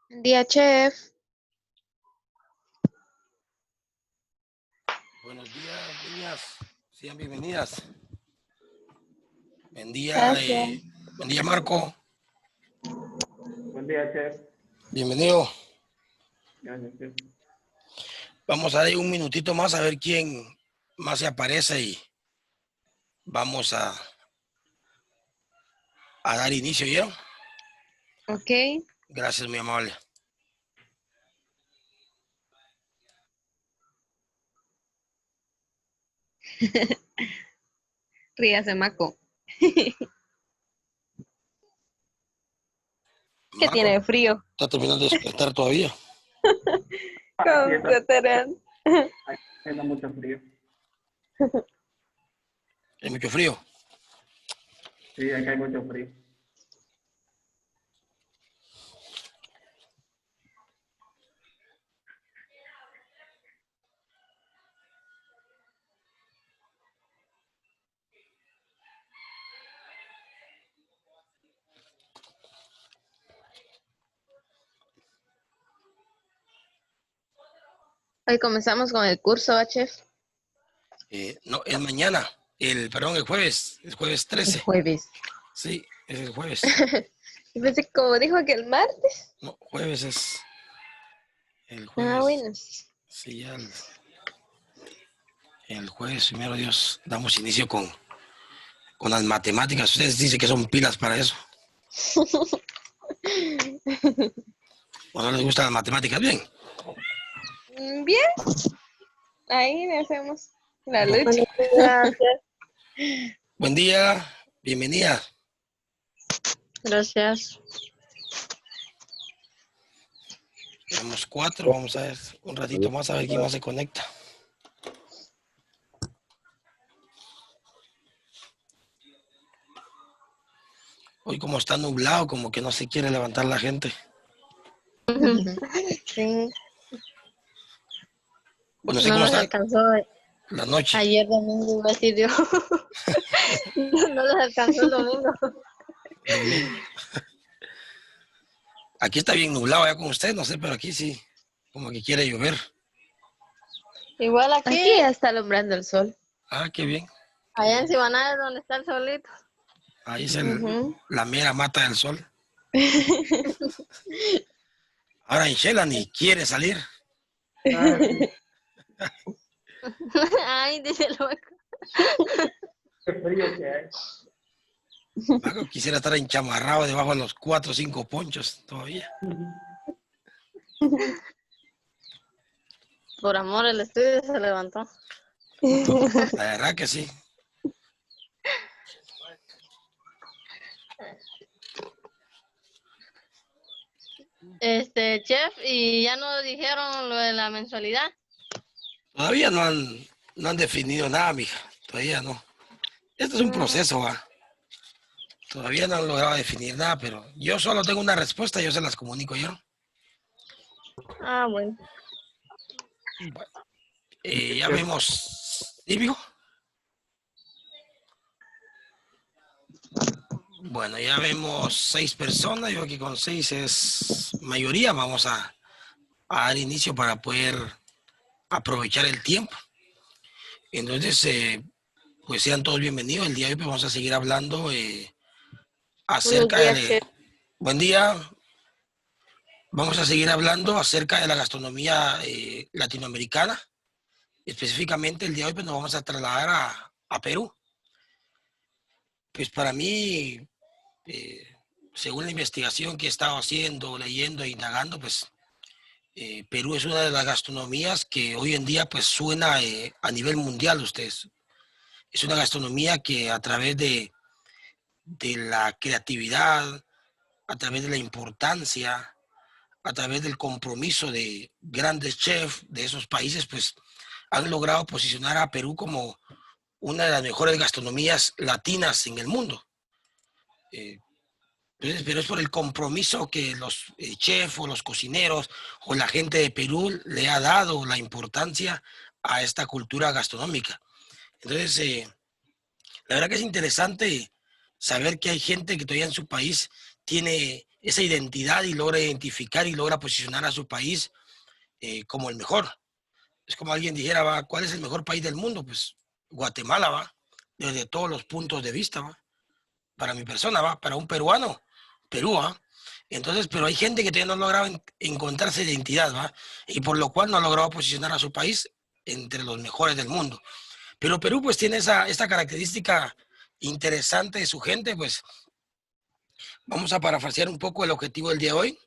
Buen día, chef. Buenos días, niñas. Sean bienvenidas. Buen día, Gracias. buen día, Marco. Buen día, chef. Bienvenido. Gracias, chef. Vamos a dar un minutito más a ver quién más se aparece y vamos a dar inicio, ¿ya? Ok. Gracias, muy amable. Ríase, Maco. Que Marco, tiene frío. está terminando de despertar todavía. Con Coterán. Haciendo mucho frío. Hay mucho frío. Sí, acá hay mucho frío. Hoy comenzamos con el curso, ¿va, chef? No, es mañana. El jueves. Es jueves El 13. jueves. Sí, es el jueves. Y pensé, como dijo que el martes. No, jueves es el Ah, jueves. bueno. Sí, ya el jueves, primero Dios, damos inicio con las matemáticas. Ustedes dicen que son pilas para eso. ¿O no les gustan las matemáticas? Bien. Bien. Ahí le hacemos la No. lucha. Buen día, bienvenida. Gracias. Tenemos 4, vamos a ver un ratito más a ver quién más se conecta. Hoy como está nublado, como que no se quiere levantar la gente. Sí. Bueno, no sé No cómo nos está alcanzó la noche. ayer domingo, iba a decir yo. No nos alcanzó el domingo. Domingo. Aquí está bien nublado ya con usted, no sé, pero aquí sí, como que quiere llover. Igual aquí ya está alumbrando el sol. Ah, qué bien. Allá en Cibaná es donde está el solito. Ahí es la mera mata del sol. Ahora Inchela ni quiere salir. Ay, dice el loco. Qué frío que hay. Paco, quisiera estar enchamarrado debajo de los 4 o 5 ponchos todavía. Por amor, el estudio se levantó. La verdad que sí. Chef, ¿y ya nos dijeron lo de la mensualidad? Todavía no han definido nada, mija. Todavía no. Esto es un proceso, ¿va? Todavía no han logrado definir nada, pero yo solo tengo una respuesta, yo se las comunico yo. Ah, bueno. Bueno, ya vemos. ¿Sí, mijo? Bueno, ya vemos 6 personas. Yo aquí con 6 es mayoría. Vamos a dar inicio para poder aprovechar el tiempo. Entonces, pues sean todos bienvenidos. El día de hoy pues, vamos a seguir hablando acerca Buenos días, de... chef. Buen día. Vamos a seguir hablando acerca de la gastronomía latinoamericana. Específicamente el día de hoy pues, nos vamos a trasladar a Perú. Pues para mí, según la investigación que he estado haciendo, leyendo e indagando, pues Perú es una de las gastronomías que hoy en día pues suena a nivel mundial, ustedes. Es una gastronomía que a través de la creatividad, a través de la importancia, a través del compromiso de grandes chefs de esos países, pues han logrado posicionar a Perú como una de las mejores gastronomías latinas en el mundo. Pero es por el compromiso que los chefs o los cocineros o la gente de Perú le ha dado la importancia a esta cultura gastronómica. Entonces, la verdad que es interesante saber que hay gente que todavía en su país tiene esa identidad y logra identificar y logra posicionar a su país como el mejor. Es como alguien dijera, va, ¿cuál es el mejor país del mundo? Pues Guatemala, va, desde todos los puntos de vista, va. Para mi persona, va, para un peruano, Perú, va. Entonces, pero hay gente que todavía no ha logrado encontrarse identidad, va, y por lo cual no ha logrado posicionar a su país entre los mejores del mundo. Pero Perú, pues, tiene esta característica interesante de su gente, pues, vamos a parafrasear un poco el objetivo del día de hoy.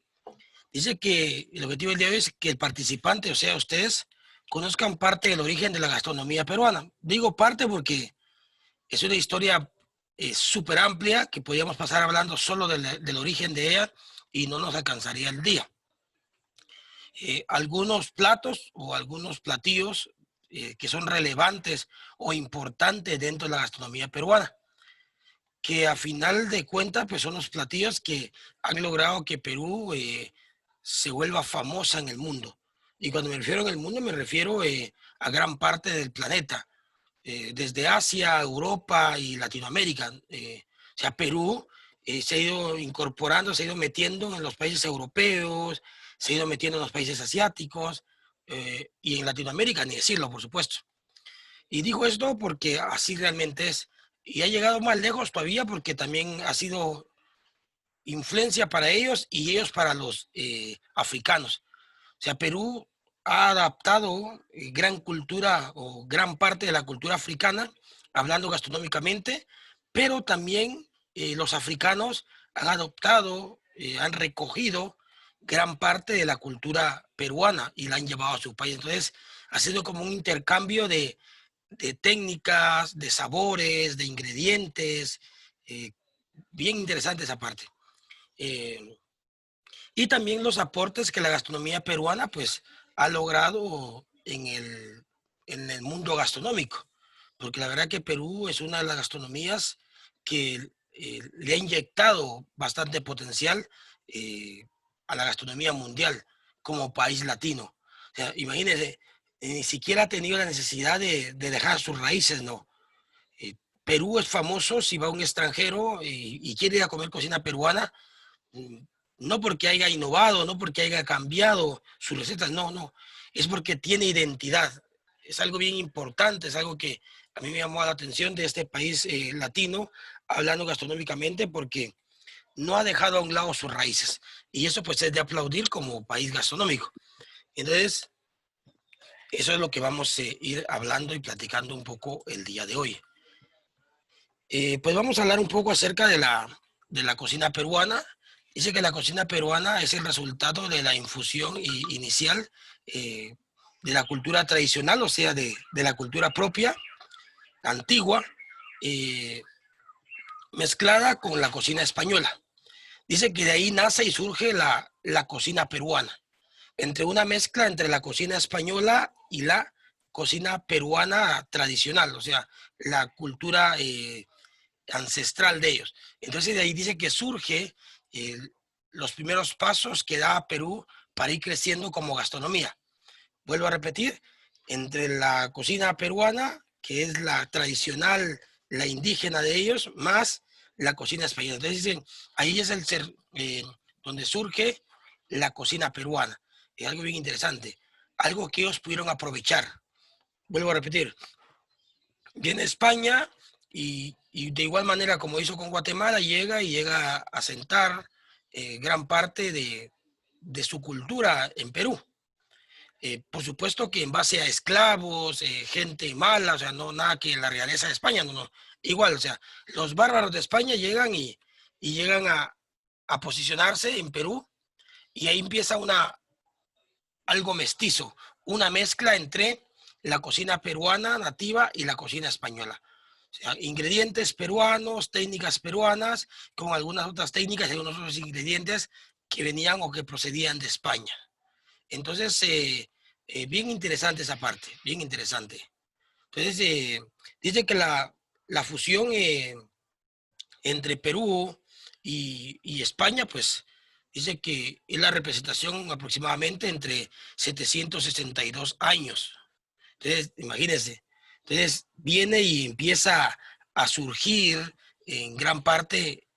Dice que el objetivo del día de hoy es que el participante, o sea, ustedes, conozcan parte del origen de la gastronomía peruana. Digo parte porque es una historia súper amplia que podríamos pasar hablando solo del origen de ella y no nos alcanzaría el día. Algunos platos o algunos platillos que son relevantes o importantes dentro de la gastronomía peruana, que a final de cuentas pues son los platillos que han logrado que Perú se vuelva famosa en el mundo. Y cuando me refiero en el mundo me refiero a gran parte del planeta, desde Asia, Europa y Latinoamérica. O sea, Perú se ha ido incorporando, se ha ido metiendo en los países europeos, se ha ido metiendo en los países asiáticos y en Latinoamérica, ni decirlo, por supuesto. Y digo esto porque así realmente es. Y ha llegado más lejos todavía porque también ha sido influencia para ellos y ellos para los africanos. O sea, Perú ha adaptado gran cultura o gran parte de la cultura africana, hablando gastronómicamente, pero también los africanos han adoptado, han recogido gran parte de la cultura peruana y la han llevado a su país. Entonces, ha sido como un intercambio de técnicas, de sabores, de ingredientes, eh, bien interesante esa parte. Eh, y también los aportes que la gastronomía peruana pues ha logrado en el mundo gastronómico, porque la verdad que Perú es una de las gastronomías que le ha inyectado bastante potencial a la gastronomía mundial como país latino. O sea, imagínense, ni siquiera ha tenido la necesidad de dejar sus raíces, ¿no? Perú es famoso si va un extranjero y quiere ir a comer cocina peruana, mm, no porque haya innovado, no porque haya cambiado sus recetas, no, no, es porque tiene identidad. Es algo bien importante, es algo que a mí me llamó la atención de este país latino, hablando gastronómicamente, porque no ha dejado a un lado sus raíces. Y eso pues es de aplaudir como país gastronómico. Entonces, eso es lo que vamos a ir hablando y platicando un poco el día de hoy. Pues vamos a hablar un poco acerca de la cocina peruana. Dice que la cocina peruana es el resultado de la infusión inicial de la cultura tradicional, o sea, de la cultura propia, antigua, eh, mezclada con la cocina española. Dice que de ahí nace y surge la cocina peruana, entre una mezcla entre la cocina española y la cocina peruana tradicional, o sea, la cultura ancestral de ellos. Entonces de ahí dice que surge eh, los primeros pasos que da Perú para ir creciendo como gastronomía. Vuelvo a repetir, entre la cocina peruana, que es la tradicional, la indígena de ellos, más la cocina española. Entonces dicen, ahí es el ser, donde surge la cocina peruana. Es algo bien interesante, algo que ellos pudieron aprovechar. Vuelvo a repetir, viene España y de igual manera como hizo con Guatemala, llega a sentar gran parte de su cultura en Perú. Por supuesto que en base a esclavos, gente mala, o sea, no nada que la realeza de España, no, no. Igual, o sea, los bárbaros de España llegan y llegan a posicionarse en Perú y ahí empieza algo mestizo, una mezcla entre la cocina peruana nativa y la cocina española. O sea, ingredientes peruanos, técnicas peruanas, con algunas otras técnicas y algunos otros ingredientes que venían o que procedían de España. Entonces, bien interesante esa parte, bien interesante. Entonces, dice que la fusión entre Perú y España, pues dice que es la representación aproximadamente entre 762 años. Entonces, imagínense, entonces viene y empieza a surgir en gran parte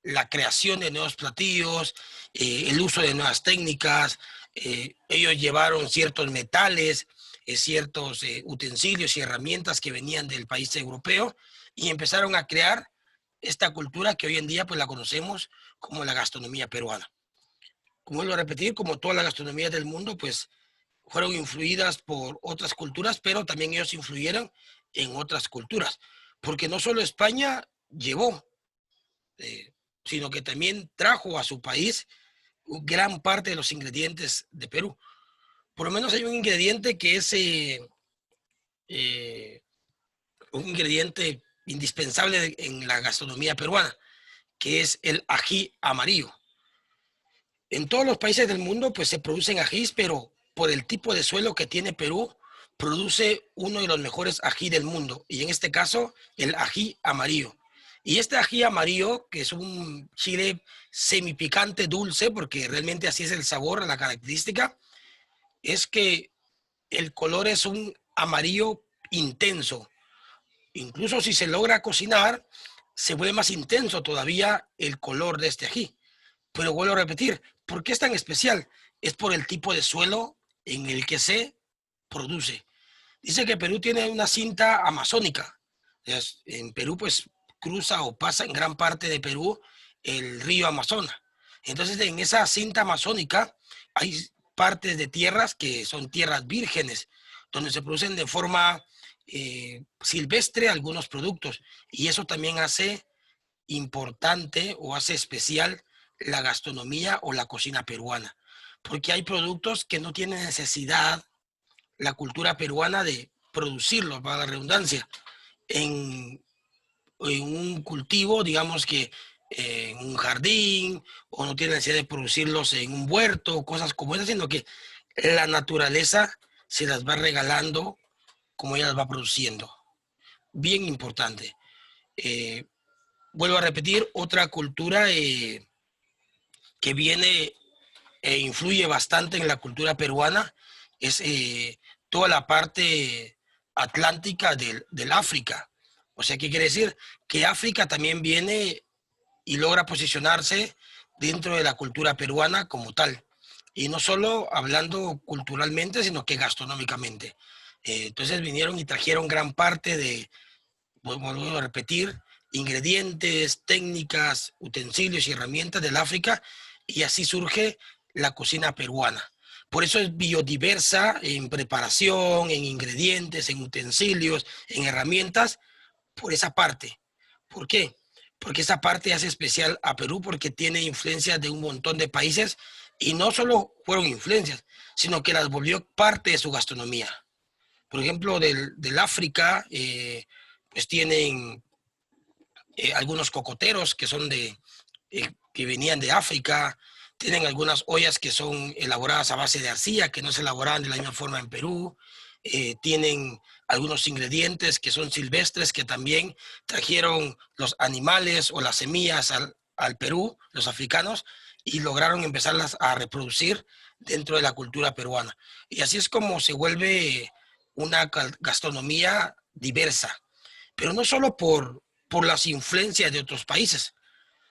la creación de nuevos platillos, el uso de nuevas técnicas. Ellos llevaron ciertos metales, ciertos utensilios y herramientas que venían del país europeo y empezaron a crear esta cultura que hoy en día pues la conocemos como la gastronomía peruana. Como vuelvo a repetir, como todas las gastronomías del mundo, pues fueron influidas por otras culturas, pero también ellos influyeron en otras culturas, porque no solo España llevó, sino que también trajo a su país gran parte de los ingredientes de Perú. Por lo menos hay un ingrediente que es un ingrediente indispensable en la gastronomía peruana, que es el ají amarillo. En todos los países del mundo pues se producen ajís, pero por el tipo de suelo que tiene Perú, produce uno de los mejores ají del mundo, y en este caso el ají amarillo. Y este ají amarillo, que es un chile semipicante dulce, porque realmente así es el sabor, la característica, es que el color es un amarillo intenso. Incluso si se logra cocinar, se vuelve más intenso todavía el color de este ají. Pero vuelvo a repetir, ¿por qué es tan especial? Es por el tipo de suelo en el que se produce. Dice que Perú tiene una cinta amazónica. En Perú, pues, cruza o pasa en gran parte de Perú el río Amazonas. Entonces, en esa cinta amazónica hay partes de tierras que son tierras vírgenes, donde se producen de forma silvestre algunos productos. Y eso también hace importante o hace especial la gastronomía o la cocina peruana, porque hay productos que no tienen necesidad la cultura peruana de producirlos, para la redundancia, en, en un cultivo, digamos que en un jardín, o no tiene necesidad de producirlos en un huerto, cosas como esas, sino que la naturaleza se las va regalando como ella las va produciendo. Bien importante. Vuelvo a repetir, otra cultura que viene e influye bastante en la cultura peruana es toda la parte atlántica del África. O sea, ¿qué quiere decir? Que África también viene y logra posicionarse dentro de la cultura peruana como tal. Y no solo hablando culturalmente, sino que gastronómicamente. Entonces vinieron y trajeron gran parte de, vuelvo a repetir, ingredientes, técnicas, utensilios y herramientas del África, y así surge la cocina peruana. Por eso es biodiversa en preparación, en ingredientes, en utensilios, en herramientas, por esa parte. ¿Por qué? Porque esa parte hace especial a Perú porque tiene influencias de un montón de países, y no solo fueron influencias, sino que las volvió parte de su gastronomía. Por ejemplo, del África, pues tienen algunos cocoteros que son que venían de África, tienen algunas ollas que son elaboradas a base de arcilla, que no se elaboraban de la misma forma en Perú, tienen algunos ingredientes que son silvestres, que también trajeron los animales o las semillas al Perú, los africanos, y lograron empezarlas a reproducir dentro de la cultura peruana. Y así es como se vuelve una gastronomía diversa, pero no solo por las influencias de otros países,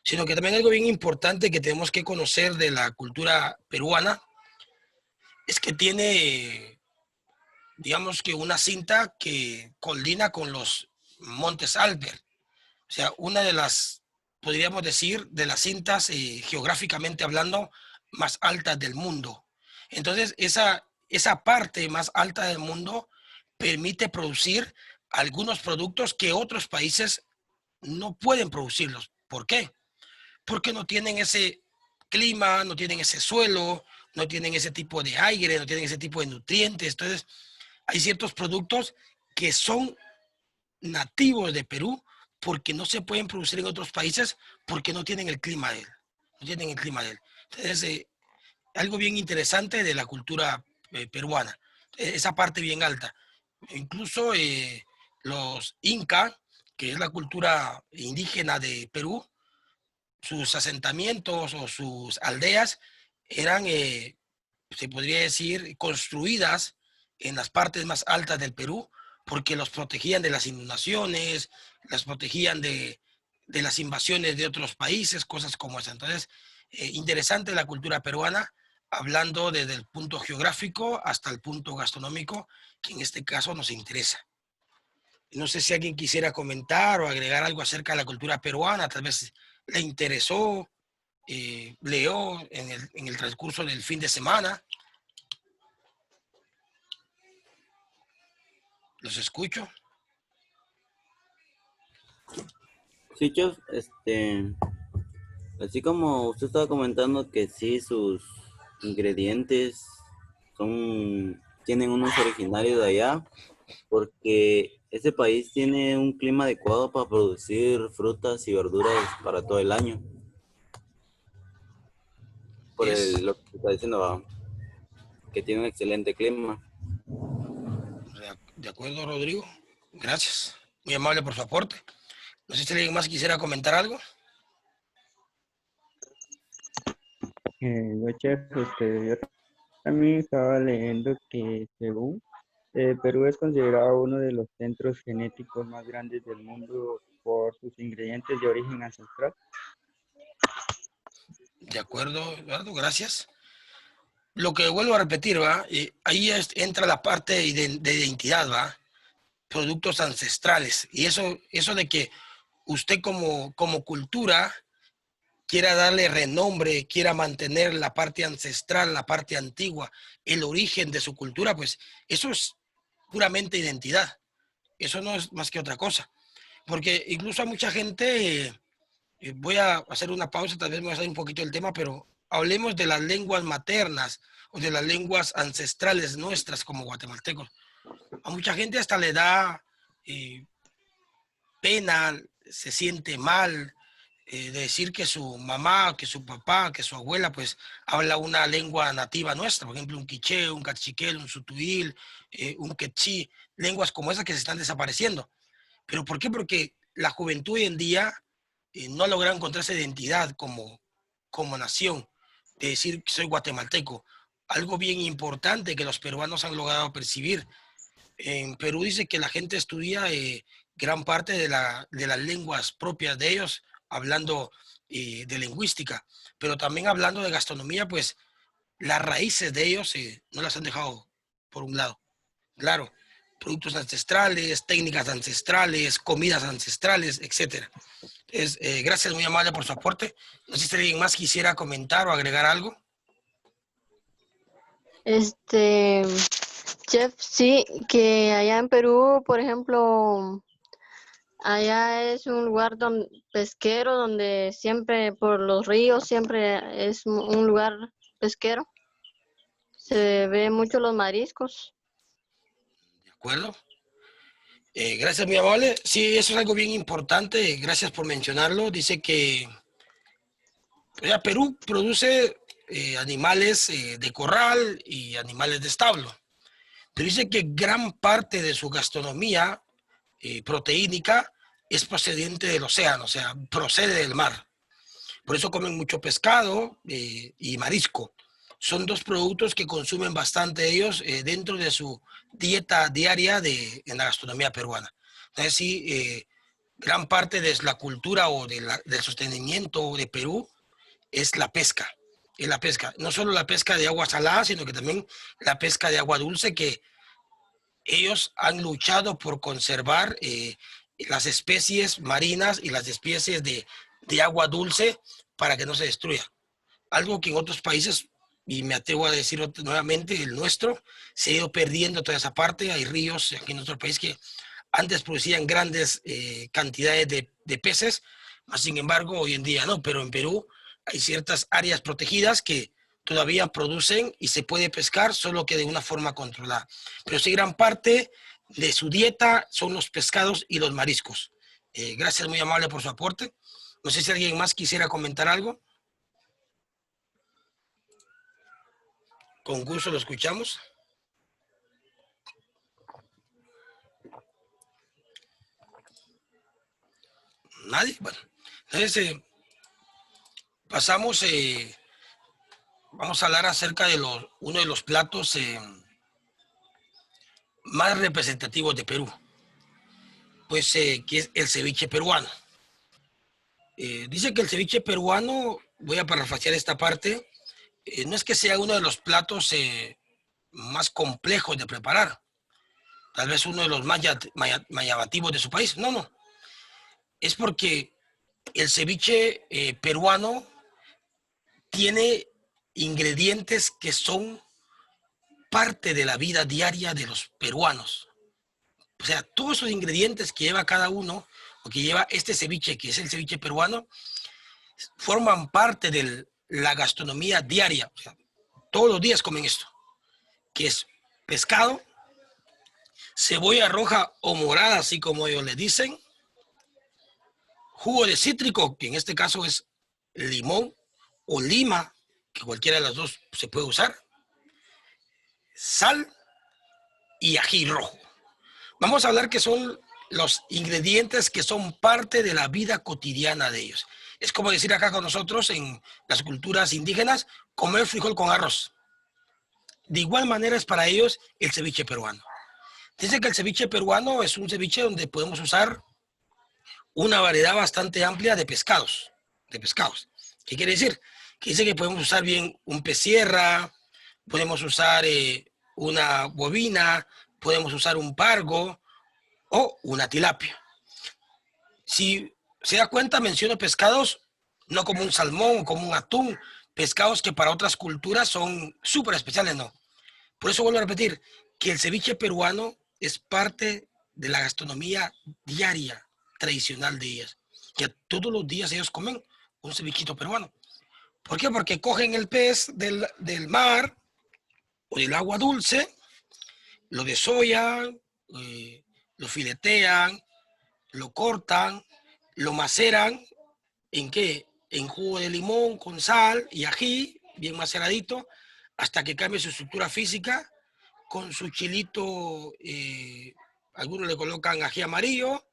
sino que también algo bien importante que tenemos que conocer de la cultura peruana es que tiene, digamos que una cinta que coordina con los Montes Albert. O sea, una de las, podríamos decir, de las cintas geográficamente hablando más altas del mundo. Entonces, esa parte más alta del mundo permite producir algunos productos que otros países no pueden producirlos. ¿Por qué? Porque no tienen ese clima, no tienen ese suelo, no tienen ese tipo de aire, no tienen ese tipo de nutrientes. Entonces, hay ciertos productos que son nativos de Perú porque no se pueden producir en otros países porque no tienen el clima de él. No tienen el clima de él. Entonces, algo bien interesante de la cultura peruana. Esa parte bien alta. Incluso los Inca, que es la cultura indígena de Perú, sus asentamientos o sus aldeas eran, se podría decir, construidas en las partes más altas del Perú porque los protegían de las inundaciones, las protegían de las invasiones de otros países, cosas como esa. Entonces, interesante la cultura peruana, hablando desde el punto geográfico hasta el punto gastronómico, que en este caso nos interesa. No sé si alguien quisiera comentar o agregar algo acerca de la cultura peruana, tal vez le interesó, leyó en el transcurso del fin de semana. Los escucho. Sí, Chef, así como usted estaba comentando que sí, sus ingredientes tienen unos originarios de allá, porque ese país tiene un clima adecuado para producir frutas y verduras para todo el año. Es Lo que está diciendo, que tiene un excelente clima. de acuerdo, Rodrigo. Gracias. Muy amable por su aporte. No sé si alguien más quisiera comentar algo. Chef, yo también estaba leyendo que según Perú es considerado uno de los centros genéticos más grandes del mundo por sus ingredientes de origen ancestral. De acuerdo, Eduardo, gracias. Lo que vuelvo a repetir, ¿va? Ahí entra la parte de identidad, ¿va? Productos ancestrales. Y eso de que usted como cultura quiera darle renombre, quiera mantener la parte ancestral, la parte antigua, el origen de su cultura, pues eso es puramente identidad. Eso no es más que otra cosa. Porque incluso a mucha gente, voy a hacer una pausa, tal vez me voy a salir un poquito del tema, pero hablemos de las lenguas maternas o de las lenguas ancestrales nuestras como guatemaltecos. A mucha gente hasta le da pena, se siente mal de decir que su mamá, que su papá, que su abuela, pues habla una lengua nativa nuestra, por ejemplo, un quiché, un cachiquel, un sutuil, un quechí, lenguas como esas que se están desapareciendo. ¿Pero por qué? Porque la juventud hoy en día no ha logrado encontrar esa identidad como nación, de decir que soy guatemalteco. Algo bien importante que los peruanos han logrado percibir. En Perú dice que la gente estudia gran parte de las lenguas propias de ellos, hablando de lingüística, pero también hablando de gastronomía, pues las raíces de ellos no las han dejado por un lado. Claro, productos ancestrales, técnicas ancestrales, comidas ancestrales, etcétera. Entonces, gracias, muy amable por su aporte. No sé si alguien más quisiera comentar o agregar algo. Chef, sí, que allá en Perú, por ejemplo, allá es un lugar pesquero donde siempre por los ríos siempre es un lugar pesquero. Se ve mucho los mariscos. ¿De acuerdo? Gracias, muy amable. Sí, eso es algo bien importante. Gracias por mencionarlo. Dice que pues, Perú produce animales de corral y animales de establo. Pero dice que gran parte de su gastronomía proteínica es procedente del océano, o sea, procede del mar. Por eso comen mucho pescado y marisco. Son dos productos que consumen bastante ellos dentro de su dieta diaria en la gastronomía peruana. Entonces, sí, gran parte de la cultura o del sostenimiento de Perú es la pesca. Es la pesca. No solo la pesca de agua salada, sino que también la pesca de agua dulce, que ellos han luchado por conservar las especies marinas y las especies de agua dulce para que no se destruya. Algo que en otros países, y me atrevo a decir nuevamente, el nuestro, se ha ido perdiendo toda esa parte. Hay ríos aquí en nuestro país que antes producían grandes cantidades de peces, sin embargo, hoy en día no, pero en Perú hay ciertas áreas protegidas que todavía producen y se puede pescar, solo que de una forma controlada. Pero sí, gran parte de su dieta son los pescados y los mariscos. Gracias, muy amable por su aporte. No sé si alguien más quisiera comentar algo. Con gusto lo escuchamos. Nadie. Bueno, entonces pasamos, vamos a hablar acerca de uno de los platos más representativos de Perú, pues que es el ceviche peruano. Dice que el ceviche peruano, voy a parafrasear esta parte, no es que sea uno de los platos más complejos de preparar, tal vez uno de los más llamativos de su país. No, no. Es porque el ceviche peruano tiene ingredientes que son parte de la vida diaria de los peruanos. O sea, todos esos ingredientes que lleva cada uno, o que lleva este ceviche, que es el ceviche peruano, forman parte de la gastronomía diaria. O sea, todos los días comen esto, que es pescado, cebolla roja o morada, así como ellos le dicen, jugo de cítrico, que en este caso es limón o lima, que cualquiera de las dos se puede usar, sal y ají rojo. Vamos a hablar que son los ingredientes que son parte de la vida cotidiana de ellos. Es como decir acá con nosotros en las culturas indígenas, comer frijol con arroz. De igual manera es para ellos el ceviche peruano. Dice que el ceviche peruano es un ceviche donde podemos usar una variedad bastante amplia de pescados. ¿Qué quiere decir? Que dice que podemos usar bien un pez sierra, podemos usar una bovina, podemos usar un pargo o una tilapia. Si se da cuenta, menciono pescados no como un salmón o como un atún, pescados que para otras culturas son súper especiales, no. Por eso vuelvo a repetir que el ceviche peruano es parte de la gastronomía diaria tradicional de ellas, que todos los días ellos comen un cevichito peruano. ¿Por qué? Porque cogen el pez del mar o del agua dulce, lo desollan, lo filetean, lo cortan, lo maceran, ¿en qué? En jugo de limón con sal y ají, bien maceradito, hasta que cambie su estructura física, con su chilito, algunos le colocan ají amarillo,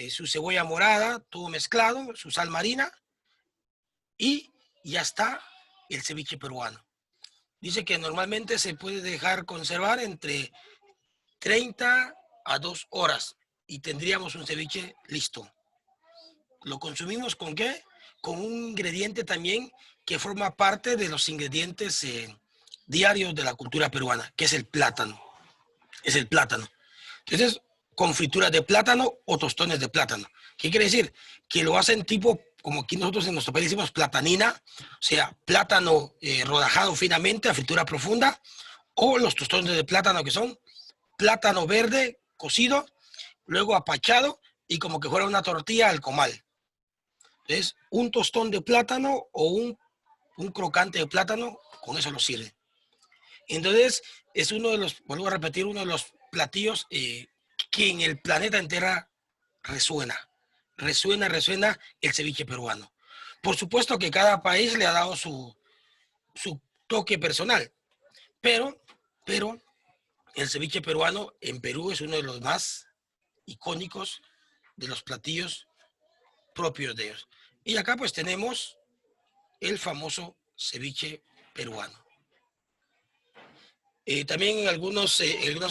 su cebolla morada, todo mezclado, su sal marina, y ya está el ceviche peruano. Dice que normalmente se puede dejar conservar entre 30 a 2 horas y tendríamos un ceviche listo. ¿Lo consumimos con qué? Con un ingrediente también que forma parte de los ingredientes diarios de la cultura peruana, que es el plátano. Es el plátano. Entonces, con frituras de plátano o tostones de plátano. ¿Qué quiere decir? Que lo hacen tipo, como aquí nosotros en nuestro país decimos platanina, o sea, plátano rodajado finamente a fritura profunda, o los tostones de plátano que son plátano verde cocido, luego apachado y como que fuera una tortilla al comal. Entonces, un tostón de plátano o un crocante de plátano, con eso lo sirve. Entonces, es uno de los, vuelvo a repetir, uno de los platillos que en el planeta entero resuena el ceviche peruano. Por supuesto que cada país le ha dado su toque personal, pero el ceviche peruano en Perú es uno de los más icónicos de los platillos propios de ellos. Y acá pues tenemos el famoso ceviche peruano. También en algunas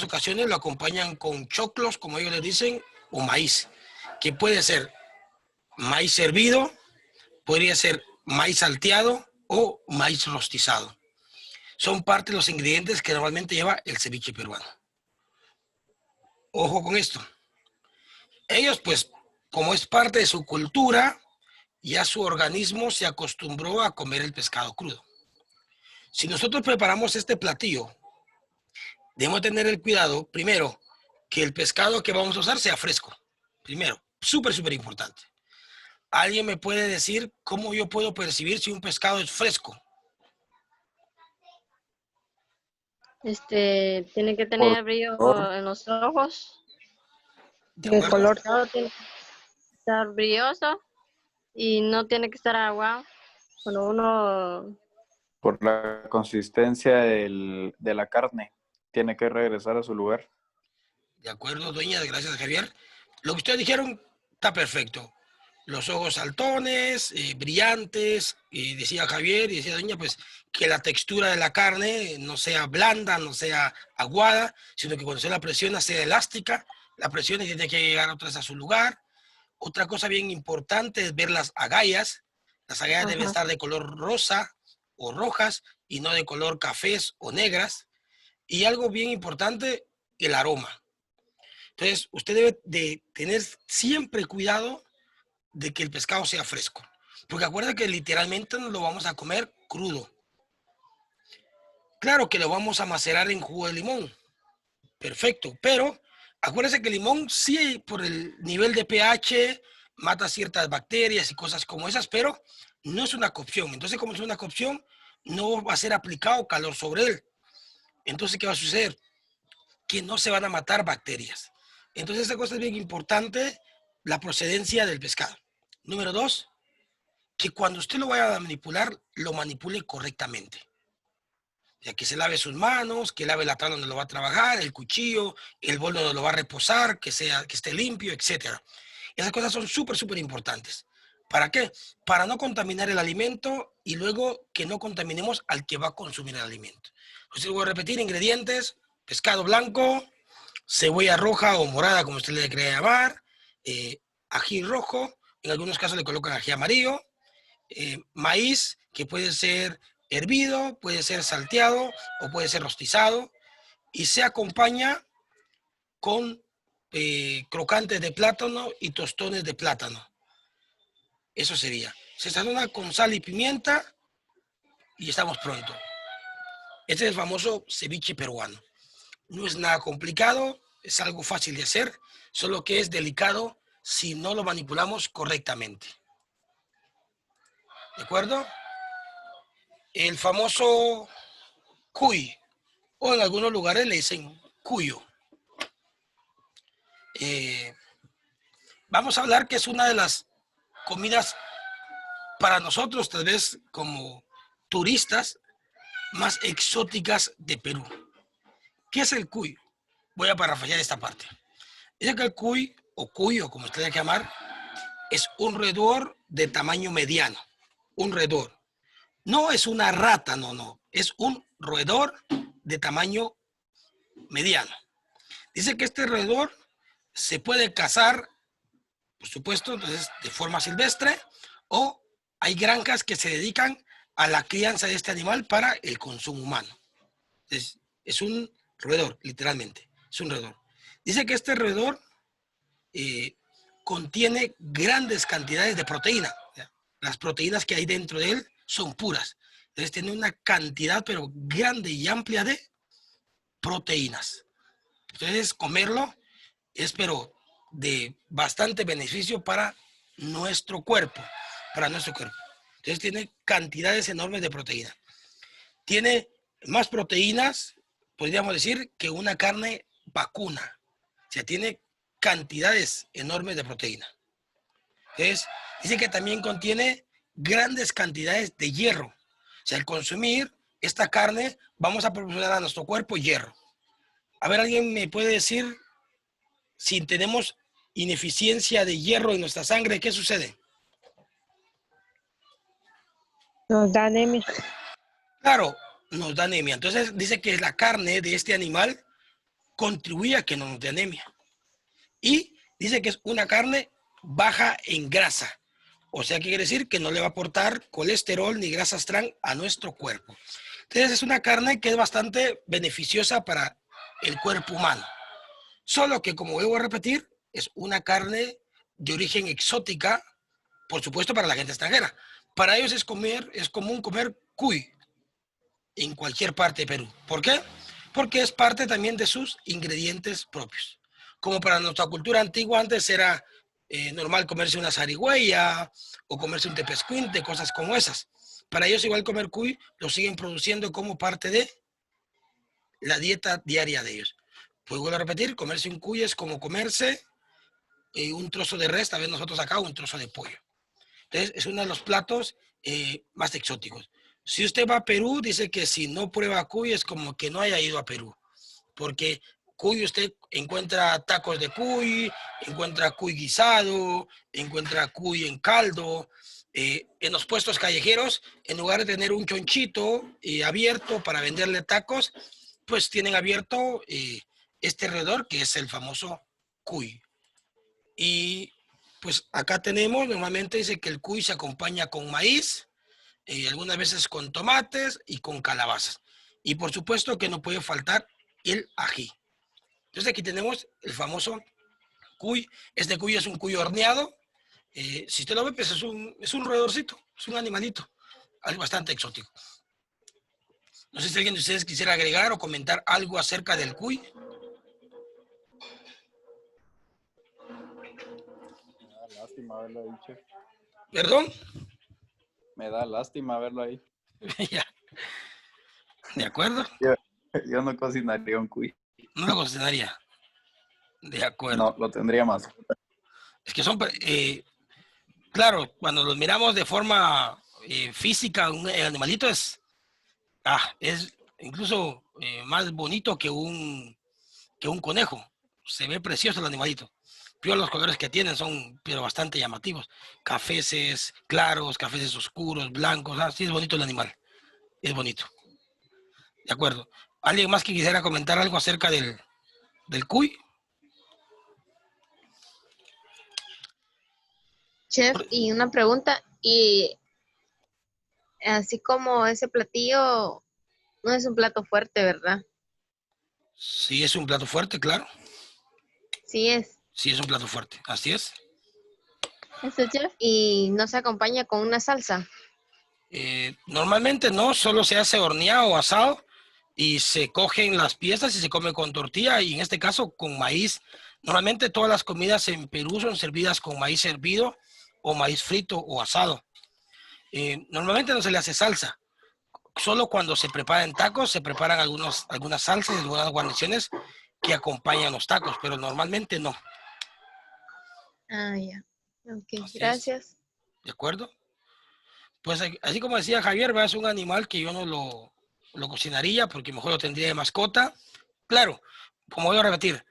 ocasiones lo acompañan con choclos, como ellos les dicen, o maíz, que puede ser maíz hervido, podría ser maíz salteado o maíz rostizado. Son parte de los ingredientes que normalmente lleva el ceviche peruano. Ojo con esto. Ellos, pues, como es parte de su cultura, ya su organismo se acostumbró a comer el pescado crudo. Si nosotros preparamos este platillo, debemos tener el cuidado, primero, que el pescado que vamos a usar sea fresco. Primero, súper importante. ¿Alguien me puede decir cómo yo puedo percibir si un pescado es fresco? Tiene que tener brillo en los ojos. El color Tiene que estar brilloso y no tiene que estar agua. Cuando uno... Por la consistencia de la carne, tiene que regresar a su lugar. De acuerdo, dueña, gracias Javier. Lo que ustedes dijeron está perfecto. Los ojos saltones, brillantes, decía Javier y decía doña, pues que la textura de la carne no sea blanda, no sea aguada, sino que cuando se la presiona sea elástica, la presión tiene que llegar otra vez a su lugar. Otra cosa bien importante es ver las agallas. Las agallas deben Ajá. estar de color rosa o rojas y no de color cafés o negras. Y algo bien importante, el aroma. Entonces, usted debe de tener siempre cuidado de que el pescado sea fresco. Porque acuerda que literalmente no lo vamos a comer crudo. Claro que lo vamos a macerar en jugo de limón. Perfecto. Pero acuérdese que el limón sí, por el nivel de pH, mata ciertas bacterias y cosas como esas, pero no es una cocción. Entonces, como es una cocción, no va a ser aplicado calor sobre él. Entonces, ¿qué va a suceder? Que no se van a matar bacterias. Entonces, esta cosa es bien importante, la procedencia del pescado. Número 2, que cuando usted lo vaya a manipular, lo manipule correctamente. Ya que se lave sus manos, que lave la tabla donde lo va a trabajar, el cuchillo, el bol donde lo va a reposar, que esté limpio, etc. Esas cosas son súper importantes. ¿Para qué? Para no contaminar el alimento y luego que no contaminemos al que va a consumir el alimento. Entonces voy a repetir: ingredientes: pescado blanco, cebolla roja o morada, como usted le quiera llamar, ají rojo, en algunos casos le colocan ají amarillo, maíz, que puede ser hervido, puede ser salteado o puede ser rostizado, y se acompaña con crocantes de plátano y tostones de plátano. Eso sería. Se sazona con sal y pimienta y estamos pronto. Este es el famoso ceviche peruano. No es nada complicado, es algo fácil de hacer, solo que es delicado si no lo manipulamos correctamente. ¿De acuerdo? El famoso cuy, o en algunos lugares le dicen cuyo. Vamos a hablar que es una de las comidas para nosotros, tal vez como turistas, más exóticas de Perú. ¿Qué es el cuy? Voy a parafrasear esta parte. Dice que el cuy, o cuyo, como usted le quiera llamar, es un roedor de tamaño mediano. Un roedor. No es una rata, no. Es un roedor de tamaño mediano. Dice que este roedor se puede cazar, por supuesto, entonces, de forma silvestre, o hay granjas que se dedican a la crianza de este animal para el consumo humano. Es un roedor, literalmente. Es un roedor. Dice que este roedor contiene grandes cantidades de proteína. Las proteínas que hay dentro de él son puras. Entonces tiene una cantidad, pero grande y amplia de proteínas. Entonces comerlo es, pero de bastante beneficio para nuestro cuerpo. Entonces tiene cantidades enormes de proteína. Tiene más proteínas, podríamos decir, que una carne vacuna. O sea, tiene cantidades enormes de proteína. Entonces, dice que también contiene grandes cantidades de hierro. O sea, al consumir esta carne, vamos a proporcionar a nuestro cuerpo hierro. A ver, ¿alguien me puede decir si tenemos ineficiencia de hierro en nuestra sangre, qué sucede? Nos da anemia. Claro, nos da anemia. Entonces dice que la carne de este animal contribuye a que no nos dé anemia. Y dice que es una carne baja en grasa. O sea, ¿qué quiere decir? Que no le va a aportar colesterol ni grasas trans a nuestro cuerpo. Entonces es una carne que es bastante beneficiosa para el cuerpo humano. Solo que, como vuelvo a repetir, es una carne de origen exótica, por supuesto, para la gente extranjera. Para ellos es común comer cuy en cualquier parte de Perú. ¿Por qué? Porque es parte también de sus ingredientes propios. Como para nuestra cultura antigua antes era normal comerse una zarigüeya o comerse un tepezcuinte, cosas como esas. Para ellos igual comer cuy lo siguen produciendo como parte de la dieta diaria de ellos. Pues vuelvo a repetir, comerse un cuy es como comerse un trozo de res, tal vez nosotros acá un trozo de pollo. Entonces es uno de los platos más exóticos. Si usted va a Perú, dice que si no prueba cuy es como que no haya ido a Perú. Porque cuy usted encuentra tacos de cuy, encuentra cuy guisado, encuentra cuy en caldo. En los puestos callejeros, en lugar de tener un chonchito abierto para venderle tacos, pues tienen abierto este roedor que es el famoso cuy. Y pues acá tenemos, normalmente dice que el cuy se acompaña con maíz, algunas veces con tomates y con calabazas. Y por supuesto que no puede faltar el ají. Entonces aquí tenemos el famoso cuy. Este cuy es un cuy horneado. Si usted lo ve, pues es un roedorcito, es un animalito, algo bastante exótico. No sé si alguien de ustedes quisiera agregar o comentar algo acerca del cuy. Me da lástima verlo ahí, chef. ¿Perdón? Me da lástima verlo ahí. Ya. ¿De acuerdo? Yo no cocinaría un cuy. No lo consideraría. De acuerdo. No, lo tendría más. Es que son, claro, cuando los miramos de forma física, el animalito es incluso más bonito que un conejo. Se ve precioso el animalito. Pero los colores que tienen son bastante llamativos. Cafeces claros, cafeces oscuros, blancos. Sí, es bonito el animal. Es bonito. De acuerdo. ¿Alguien más que quisiera comentar algo acerca del cuy? Chef, y una pregunta, y así como ese platillo no es un plato fuerte, ¿verdad? Sí, es un plato fuerte, claro. Sí es. Sí, es un plato fuerte. Así es. ¿Eso, chef? Y no se acompaña con una salsa. Normalmente no, solo se hace horneado o asado y se cogen las piezas y se come con tortilla y en este caso con maíz. Normalmente todas las comidas en Perú son servidas con maíz hervido o maíz frito o asado. Normalmente no se le hace salsa. Solo cuando se preparan tacos se preparan algunas salsas y algunas guarniciones que acompañan los tacos, pero normalmente no. Ah, ya. Ok, Así gracias. es. ¿De acuerdo? Pues así como decía Javier, es un animal que yo no lo cocinaría porque mejor lo tendría de mascota. Claro, como voy a repetir,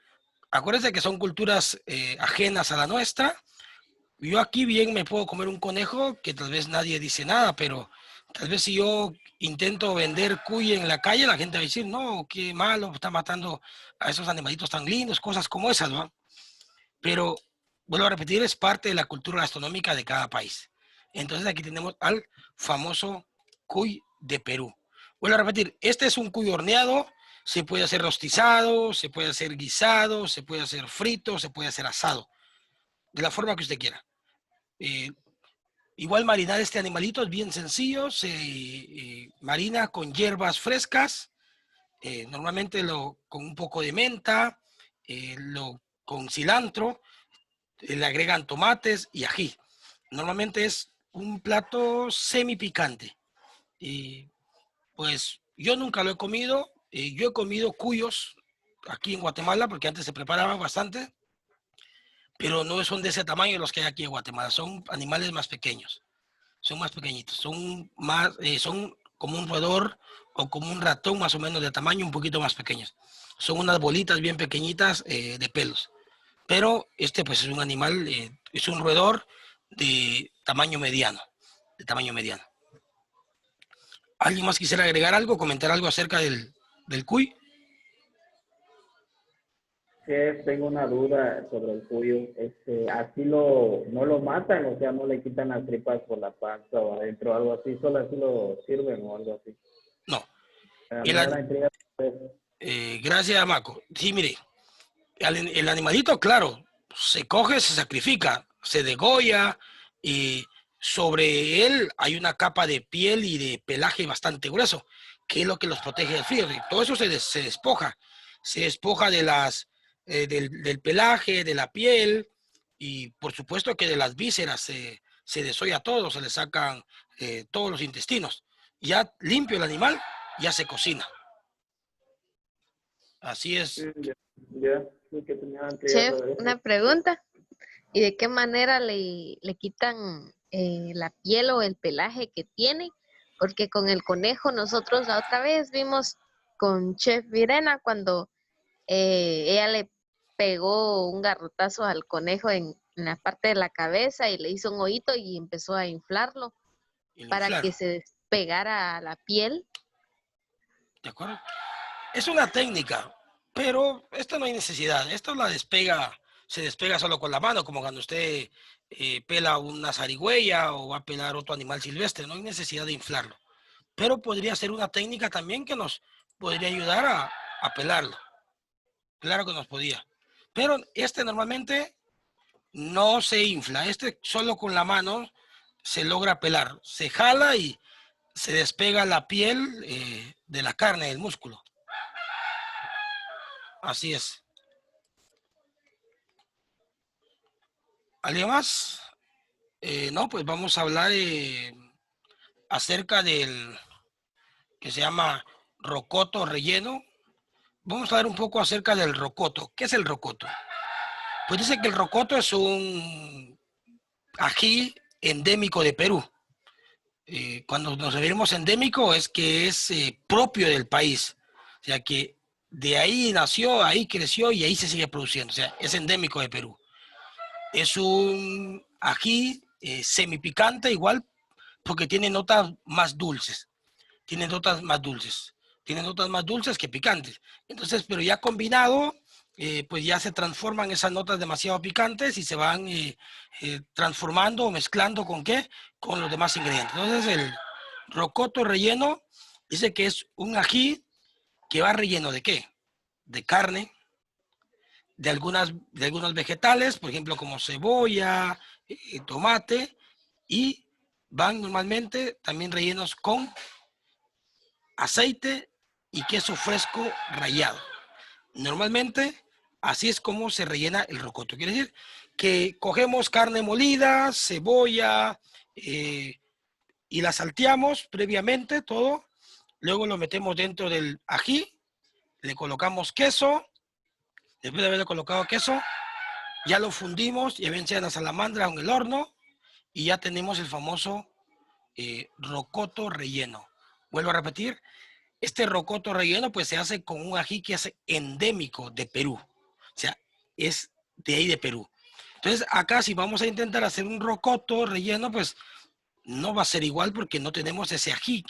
acuérdense que son culturas ajenas a la nuestra. Yo aquí bien me puedo comer un conejo que tal vez nadie dice nada, pero tal vez si yo intento vender cuy en la calle, la gente va a decir, no, qué malo, está matando a esos animalitos tan lindos, cosas como esas, ¿no? Pero, vuelvo a repetir, es parte de la cultura gastronómica de cada país. Entonces aquí tenemos al famoso cuy de Perú. Vuelvo a repetir, este es un cuy horneado, se puede hacer rostizado, se puede hacer guisado, se puede hacer frito, se puede hacer asado, de la forma que usted quiera. Igual marinar este animalito es bien sencillo, se marina con hierbas frescas, normalmente con un poco de menta, con cilantro, le agregan tomates y ají. Normalmente es un plato semi picante. Y pues yo nunca lo he comido. Yo he comido cuyos aquí en Guatemala porque antes se preparaban bastante, pero no son de ese tamaño los que hay aquí en Guatemala. Son animales más pequeños. Son más pequeñitos. Son como un roedor o como un ratón más o menos de tamaño, un poquito más pequeños. Son unas bolitas bien pequeñitas de pelos. Pero este pues es un animal, es un roedor de tamaño mediano, ¿Alguien más quisiera agregar algo, comentar algo acerca del cuy? Chef, tengo una duda sobre el cuyo. Así no lo matan, o sea, no le quitan las tripas por la panza o adentro, algo así, solo así lo sirven o algo así. No. Me da la intriga. Gracias, Maco. Sí, mire, el animalito, claro, se coge, se sacrifica, se degolla y sobre él hay una capa de piel y de pelaje bastante grueso, que es lo que los protege del frío. Y todo eso se despoja. Se despoja del pelaje, de la piel y por supuesto que de las vísceras se desolla todo, se le sacan todos los intestinos. Ya limpio el animal, ya se cocina. Así es. Ya, sí que tenía la intriga Chef, sobre eso. una pregunta. ¿Y de qué manera le quitan la piel o el pelaje que tiene? Porque con el conejo nosotros la otra vez vimos con Chef Virena cuando ella le pegó un garrotazo al conejo en la parte de la cabeza y le hizo un hoyito y empezó a inflarlo para que se despegara la piel. ¿De acuerdo? Es una técnica, pero esto no hay necesidad. Esto la despega se despega solo con la mano, como cuando usted pela una zarigüeya o va a pelar otro animal silvestre, no hay necesidad de inflarlo. Pero podría ser una técnica también que nos podría ayudar a pelarlo. Claro que nos podía. Pero este normalmente no se infla. Este solo con la mano se logra pelar. Se jala y se despega la piel de la carne, del músculo. Así es. ¿Alguien más? No, pues vamos a hablar acerca del que se llama rocoto relleno. Vamos a hablar un poco acerca del rocoto. ¿Qué es el rocoto? Pues dice que el rocoto es un ají endémico de Perú. Cuando nos referimos a endémico es que es propio del país. O sea que de ahí nació, ahí creció y ahí se sigue produciendo. O sea, es endémico de Perú. Es un ají semipicante igual porque tiene notas más dulces. Tiene notas más dulces. Tiene notas más dulces que picantes. Entonces, pero ya combinado, pues ya se transforman esas notas demasiado picantes y se van transformando o mezclando ¿con qué? Con los demás ingredientes. Entonces, el rocoto relleno dice que es un ají que va relleno ¿de qué? De carne, de algunos vegetales, por ejemplo, como cebolla, tomate, y van normalmente también rellenos con aceite y queso fresco rallado. Normalmente, así es como se rellena el rocoto. Quiere decir que cogemos carne molida, cebolla, y la salteamos previamente todo. Luego lo metemos dentro del ají, le colocamos queso. Después de haberle colocado queso, ya lo fundimos, ya bien sea en la salamandra o en el horno, y ya tenemos el famoso rocoto relleno. Vuelvo a repetir, este rocoto relleno pues se hace con un ají que es endémico de Perú. O sea, es de ahí de Perú. Entonces acá si vamos a intentar hacer un rocoto relleno, pues no va a ser igual porque no tenemos ese ají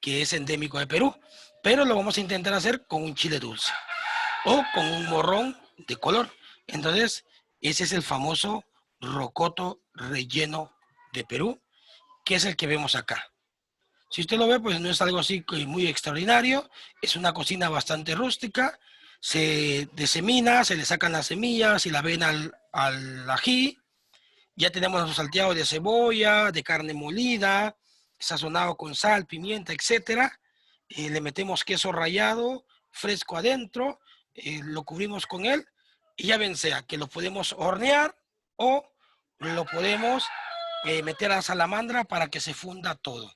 que es endémico de Perú. Pero lo vamos a intentar hacer con un chile dulce o con un morrón de color. Entonces, ese es el famoso rocoto relleno de Perú, que es el que vemos acá. Si usted lo ve, pues no es algo así muy extraordinario, es una cocina bastante rústica, se disemina, se le sacan las semillas y la avena al ají, ya tenemos los salteados de cebolla, de carne molida, sazonado con sal, pimienta, etcétera. Le metemos queso rallado, fresco adentro, lo cubrimos con él y ya ven sea que lo podemos hornear o lo podemos meter a la salamandra para que se funda todo.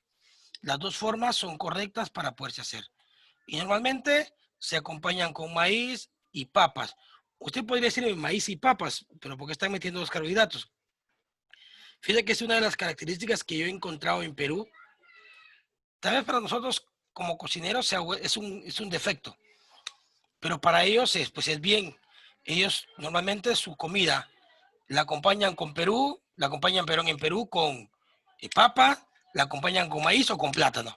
Las dos formas son correctas para poderse hacer. Y normalmente se acompañan con maíz y papas. Usted podría decir maíz y papas, pero ¿por qué están metiendo los carbohidratos? Fíjate que es una de las características que yo he encontrado en Perú. Tal vez para nosotros como cocineros es un defecto, pero para ellos pues es bien. Ellos normalmente su comida la acompañan con Perú, la acompañan en Perú con papa, la acompañan con maíz o con plátano.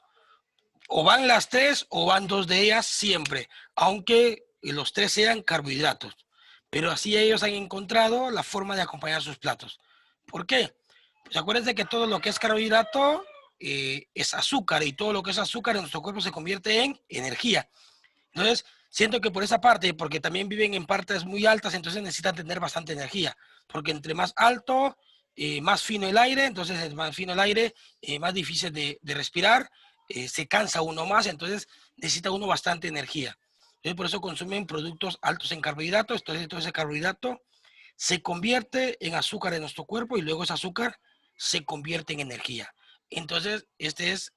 O van las tres o van dos de ellas siempre, aunque los tres sean carbohidratos. Pero así ellos han encontrado la forma de acompañar sus platos. ¿Por qué? Pues acuérdense que todo lo que es carbohidrato es azúcar y todo lo que es azúcar en nuestro cuerpo se convierte en energía. Entonces, siento que por esa parte, porque también viven en partes muy altas, entonces necesitan tener bastante energía, porque entre más alto, más fino el aire, entonces es más fino el aire, más difícil de respirar, se cansa uno más, entonces necesita uno bastante energía. Entonces, por eso consumen productos altos en carbohidratos, entonces todo ese carbohidrato se convierte en azúcar en nuestro cuerpo y luego ese azúcar se convierte en energía. Entonces, esta es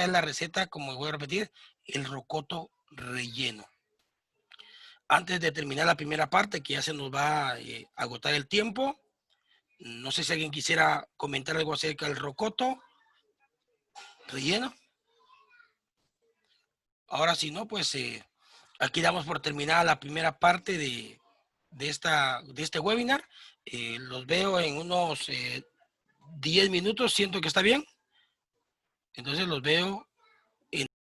la receta, como voy a repetir, el rocoto relleno. Antes de terminar la primera parte, que ya se nos va a agotar el tiempo, no sé si alguien quisiera comentar algo acerca del rocoto relleno. Ahora si no, pues aquí damos por terminada la primera parte de este webinar. Los veo en unos 10 minutos, siento que está bien. Entonces los veo